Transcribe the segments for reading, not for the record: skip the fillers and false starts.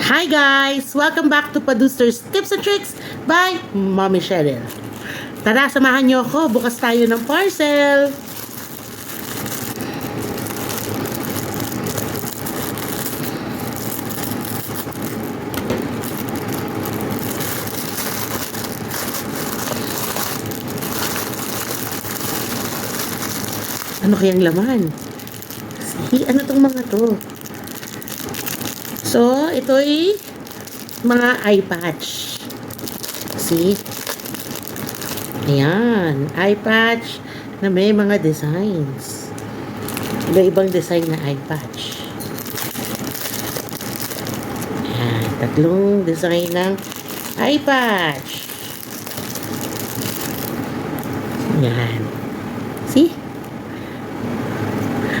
Hi guys! Welcome back to Paduster's Tips and Tricks by Mommy Cheryl. Tara, samahan niyo ako. Bukas tayo ng parcel. Ano kayang laman? Ano tong mga to? So, ito ay mga eye patch. See? Ayan. Eye patch na may mga designs. Iba-ibang design na eye patch. Ayan. Tatlong design ng eye patch. Ayan. See?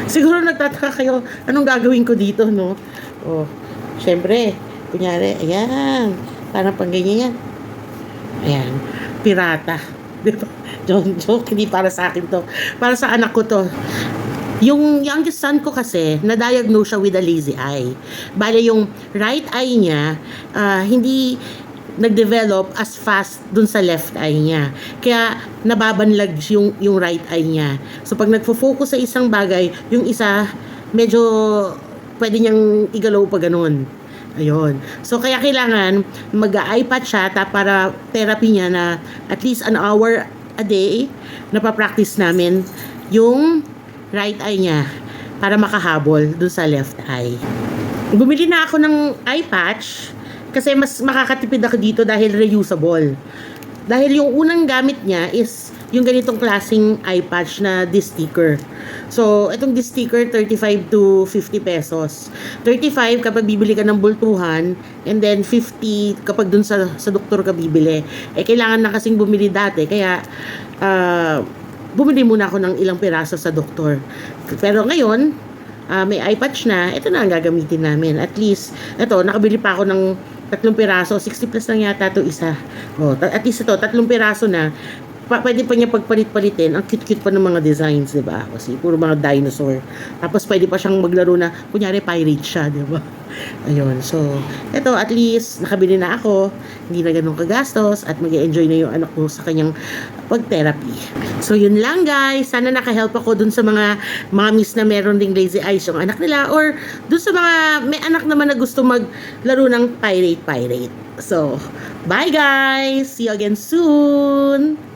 Siguro nagtataka kayo, anong gagawin ko dito, no? Oh, syempre, kunyari, ayan, parang pang ganyan yan. Ayan, pirata. Diba? Joke, hindi para sa akin to. Para sa anak ko to. Yung youngest son ko kasi, na-diagnose siya with a lazy eye. Bale, yung right eye niya, hindi nag-develop as fast dun sa left eye niya. Kaya nababanlag yung right eye niya. So pag nagfo-focus sa isang bagay, yung isa medyo pwede niyang igalaw pa ganun. Ayun. So kaya kailangan mag-eye patch siya para therapy niya na at least an hour a day napapractice namin yung right eye niya para makahabol dun sa left eye. Bumili na ako ng eye patch kasi mas makakatipid ako dito dahil reusable. Dahil yung unang gamit niya is yung ganitong klaseng eye patch na disc sticker. So, itong disc sticker, 35 to 50 pesos. 35 kapag bibili ka ng bultuhan, and then 50 kapag dun sa doktor ka bibili. Eh, kailangan na kasing bumili dati, kaya bumili muna ako ng ilang piraso sa doktor. Pero ngayon, may eye patch na, ito na ang gagamitin namin. At least, ito, nakabili pa ako ng 3 piraso, 60 plus lang yata ito isa. Oh, at least ito, 3 piraso na. Pwede pa niya pagpalit-palitin. Ang cute-cute pa ng mga designs, di ba? Kasi puro mga dinosaur. Tapos pwede pa siyang maglaro na, kunyari pirate siya, di ba? Ayun. So, ito at least nakabili na ako. Hindi na ganun kagastos at mag-enjoy na yung anak ko sa kanyang pag-therapy. So, yun lang guys. Sana nakahelp ako dun sa mga mommies na meron ding lazy eyes yung anak nila or dun sa mga may anak naman na gusto maglaro ng pirate. So, bye guys! See you again soon!